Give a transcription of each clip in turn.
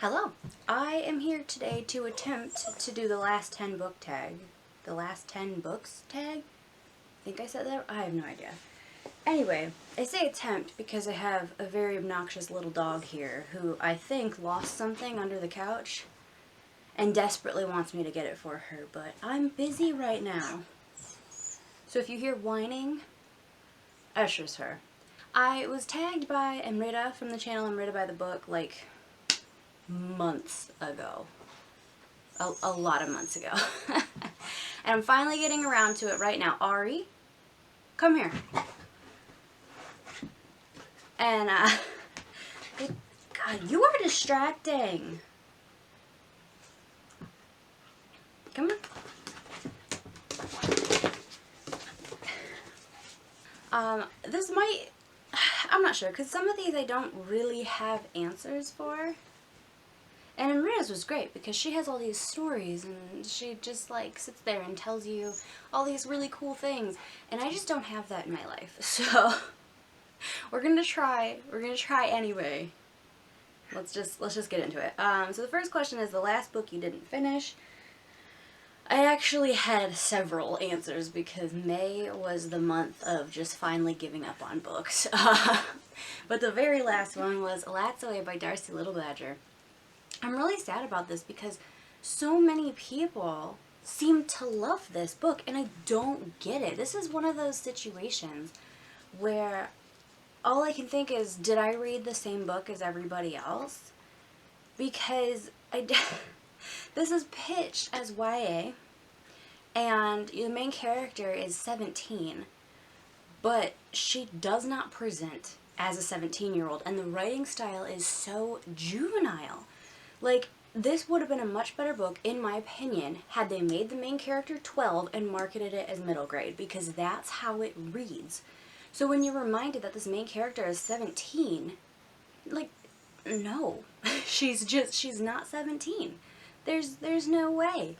Hello. I am here today to attempt to do the last 10 book tag. The last 10 books tag? I think I said that? I have no idea. Anyway, I say attempt because I have a very obnoxious little dog here who I think lost something under the couch and desperately wants me to get it for her, but I'm busy right now. So if you hear whining, that's just her. I was tagged by Amrita from the channel Amrita by the Book like months ago. A lot of months ago. And I'm finally getting around to it right now. Ari, come here. And, God, you are distracting. Come on. This might, I'm not sure, because some of these I don't really have answers for. And Amrita's was great because she has all these stories and she just like sits there and tells you all these really cool things. And I just don't have that in my life. So we're gonna try anyway. Let's just get into it. So the first question is the last book you didn't finish. I actually had several answers because May was the month of just finally giving up on books. But the very last one was Alat's Away by Darcy Little Badger. I'm really sad about this because so many people seem to love this book and I don't get it. This is one of those situations where all I can think is, did I read the same book as everybody else? Because this is pitched as YA and the main character is 17, but she does not present as a 17-year-old and the writing style is so juvenile. Like, this would have been a much better book, in my opinion, had they made the main character 12 and marketed it as middle grade, because that's how it reads. So when you're reminded that this main character is 17, like, no. she's not 17. There's no way.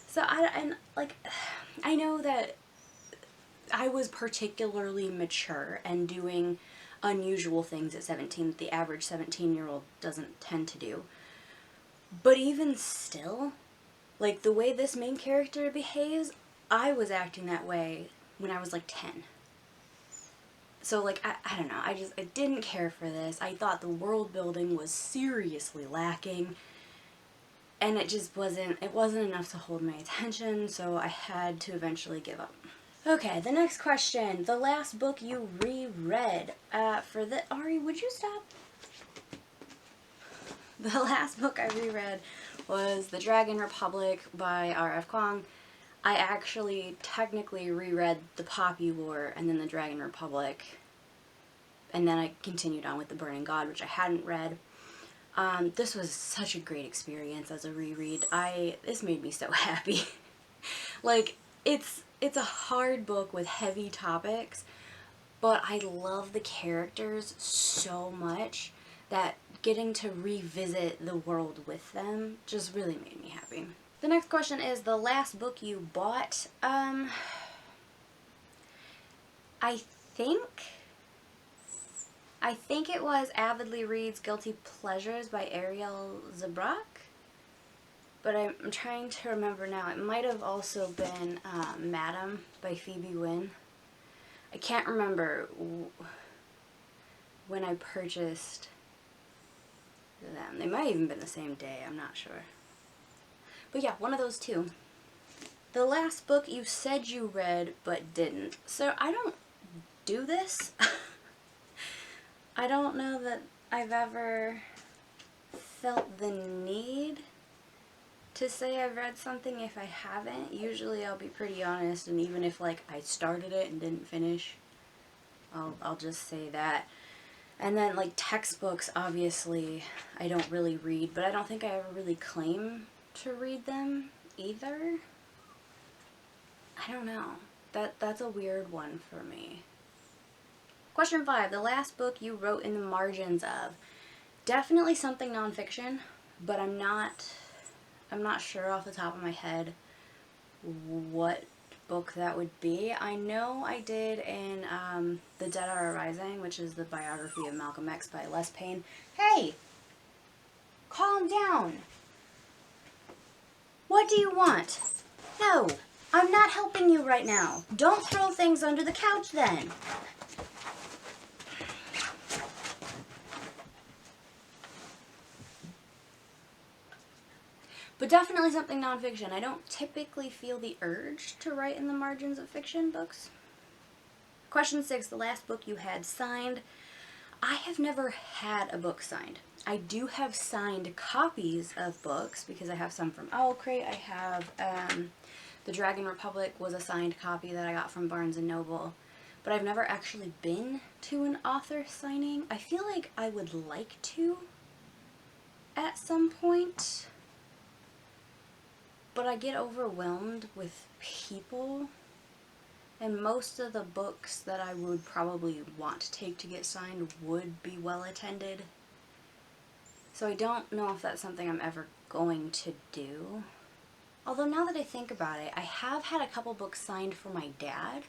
So I know that I was particularly mature and doing unusual things at 17 that the average 17-year-old doesn't tend to do. But even still, like, the way this main character behaves, I was acting that way when I was like 10. So, like, I don't know, I didn't care for this. I thought the world building was seriously lacking, and it just wasn't enough to hold my attention, so I had to eventually give up. Okay, the next question. The last book you reread. Ari, would you stop? The last book I reread was The Dragon Republic by R.F. Kuang. I actually technically reread The Poppy War and then The Dragon Republic. And then I continued on with The Burning God, which I hadn't read. This was such a great experience as a reread. This made me so happy. Like, it's a hard book with heavy topics, but I love the characters so much that getting to revisit the world with them just really made me happy. The next question is the last book you bought. I think it was Avidly Reads Guilty Pleasures by Ariel Zabrak, but I'm trying to remember now. It might have also been Madam by Phoebe Wynne. I can't remember when I purchased them. They might have even been the same day, I'm not sure. But yeah, one of those two. The last book you said you read but didn't. So I don't do this. I don't know that I've ever felt the need to say I've read something if I haven't. Usually I'll be pretty honest, and even if like I started it and didn't finish, I'll just say that. And then, like, textbooks, obviously, I don't really read, but I don't think I ever really claim to read them either. I don't know. That's a weird one for me. Question 5. The last book you wrote in the margins of. Definitely something nonfiction, but I'm not sure off the top of my head what book that would be. I know I did in The Dead Are Arising, which is the biography of Malcolm X by Les Payne. Hey! Calm down. What do you want? No, I'm not helping you right now. Don't throw things under the couch then. But definitely something nonfiction. I don't typically feel the urge to write in the margins of fiction books. Question 6, the last book you had signed. I have never had a book signed. I do have signed copies of books because I have some from Owl Crate. I have The Dragon Republic was a signed copy that I got from Barnes & Noble. But I've never actually been to an author signing. I feel like I would like to at some point. But I get overwhelmed with people. And most of the books that I would probably want to take to get signed would be well attended. So I don't know if that's something I'm ever going to do. Although now that I think about it, I have had a couple books signed for my dad.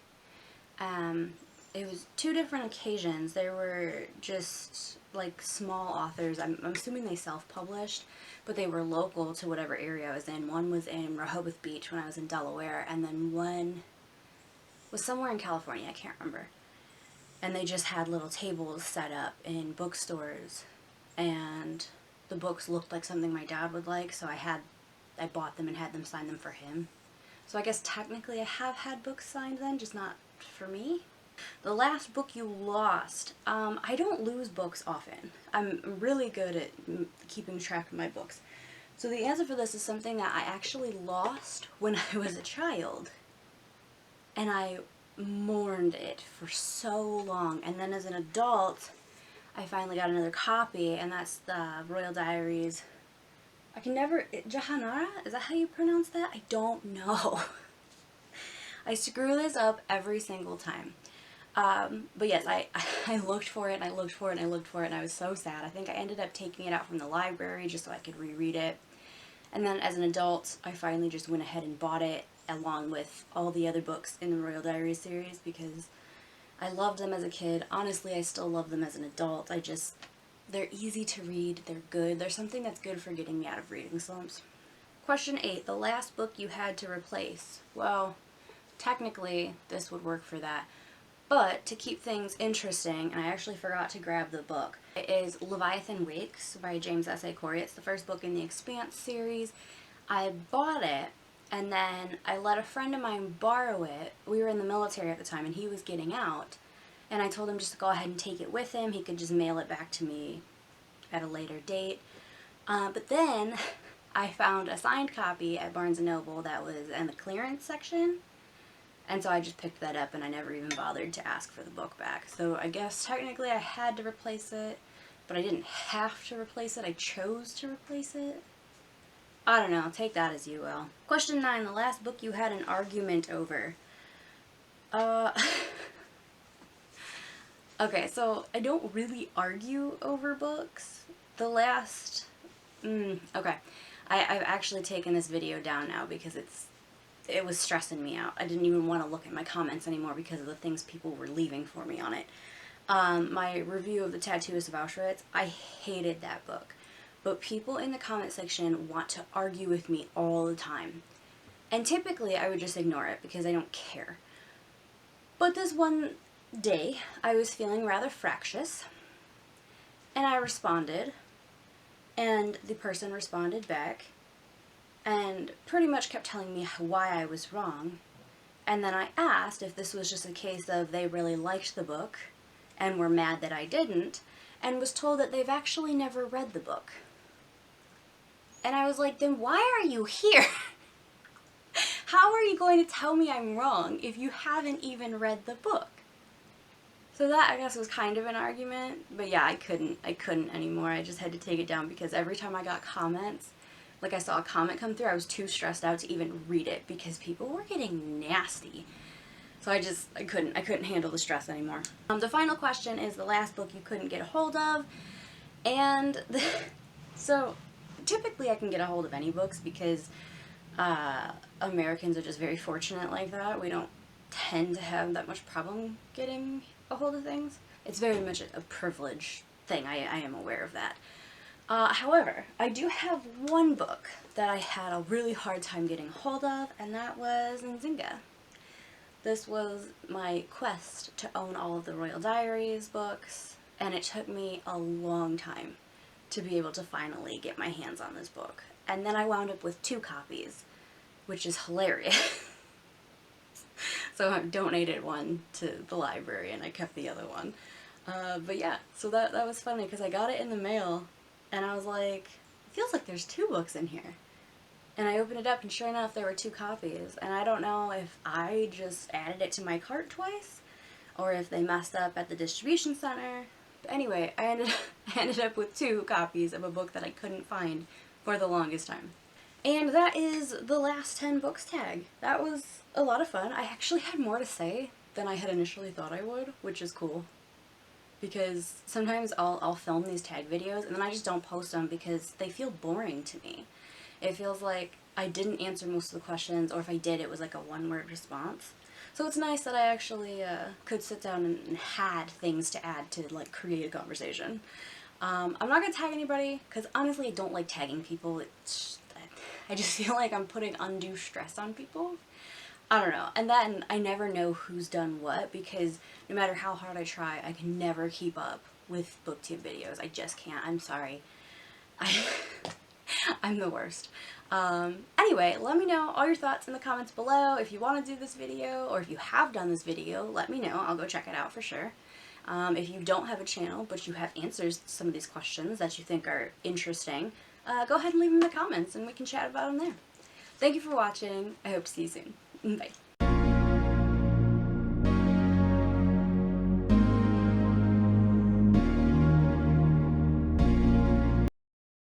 It was 2 different occasions. They were just like small authors. I'm assuming they self-published, but they were local to whatever area I was in. One was in Rehoboth Beach when I was in Delaware, and then one was somewhere in California, I can't remember. And they just had little tables set up in bookstores, and the books looked like something my dad would like, so I bought them and had them sign them for him. So I guess technically I have had books signed then, just not for me. The last book you lost. I don't lose books often. I'm really good at keeping track of my books. So the answer for this is something that I actually lost when I was a child. And I mourned it for so long. And then as an adult, I finally got another copy, and that's the Royal Diaries. I can never... Jahanara? Is that how you pronounce that? I don't know. I screw this up every single time. But yes, I looked for it, and I looked for it, and I looked for it, and I was so sad. I think I ended up taking it out from the library just so I could reread it. And then as an adult, I finally just went ahead and bought it along with all the other books in the Royal Diaries series because I loved them as a kid. Honestly, I still love them as an adult. They're easy to read, they're good. They're something that's good for getting me out of reading slumps. Question 8, the last book you had to replace. Well, technically, this would work for that. But to keep things interesting, and I actually forgot to grab the book, it is Leviathan Wakes by James S.A. Corey. It's the first book in the Expanse series. I bought it, and then I let a friend of mine borrow it. We were in the military at the time, and he was getting out. And I told him just to go ahead and take it with him. He could just mail it back to me at a later date. But then I found a signed copy at Barnes & Noble that was in the clearance section. And so I just picked that up, and I never even bothered to ask for the book back. So I guess technically I had to replace it, but I didn't have to replace it. I chose to replace it. I don't know. Take that as you will. Question 9. The last book you had an argument over. Okay, so I don't really argue over books. The last... okay. I've actually taken this video down now because it was stressing me out. I didn't even want to look at my comments anymore because of the things people were leaving for me on it. My review of The Tattooist of Auschwitz, I hated that book. But people in the comment section want to argue with me all the time. And typically I would just ignore it because I don't care. But this one day, I was feeling rather fractious, and I responded, and the person responded back, and pretty much kept telling me why I was wrong. And then I asked if this was just a case of they really liked the book and were mad that I didn't, and was told that they've actually never read the book. And I was like, then why are you here? How are you going to tell me I'm wrong if you haven't even read the book? So that, I guess, was kind of an argument, but yeah, I couldn't anymore. I just had to take it down because every time I got comments, like I saw a comment come through, I was too stressed out to even read it because people were getting nasty. So I couldn't handle the stress anymore. The final question is the last book you couldn't get a hold of, and so typically I can get a hold of any books because Americans are just very fortunate like that. We don't tend to have that much problem getting a hold of things. It's very much a privilege thing. I am aware of that. However, I do have one book that I had a really hard time getting hold of, and that was Nzinga. This was my quest to own all of the Royal Diaries books, and it took me a long time to be able to finally get my hands on this book. And then I wound up with 2 copies, which is hilarious. So I donated one to the library and I kept the other one. But yeah, so that was funny because I got it in the mail and I was like, it feels like there's 2 books in here. And I opened it up and sure enough there were 2 copies. And I don't know if I just added it to my cart twice or if they messed up at the distribution center. But anyway, I ended up with 2 copies of a book that I couldn't find for the longest time. And that is the last 10 books tag. That was a lot of fun. I actually had more to say than I had initially thought I would, which is cool. Because sometimes I'll film these tag videos and then I just don't post them because they feel boring to me. It feels like I didn't answer most of the questions, or if I did, it was like a one-word response. So it's nice that I actually could sit down and had things to add to like create a conversation. I'm not going to tag anybody because honestly I don't like tagging people. I just feel like I'm putting undue stress on people. I don't know. And then I never know who's done what because no matter how hard I try, I can never keep up with booktube videos. I just can't. I'm sorry. I'm the worst. Anyway, let me know all your thoughts in the comments below. If you want to do this video or if you have done this video, let me know. I'll go check it out for sure. If you don't have a channel but you have answers to some of these questions that you think are interesting, go ahead and leave them in the comments and we can chat about them there. Thank you for watching. I hope to see you soon. Bye.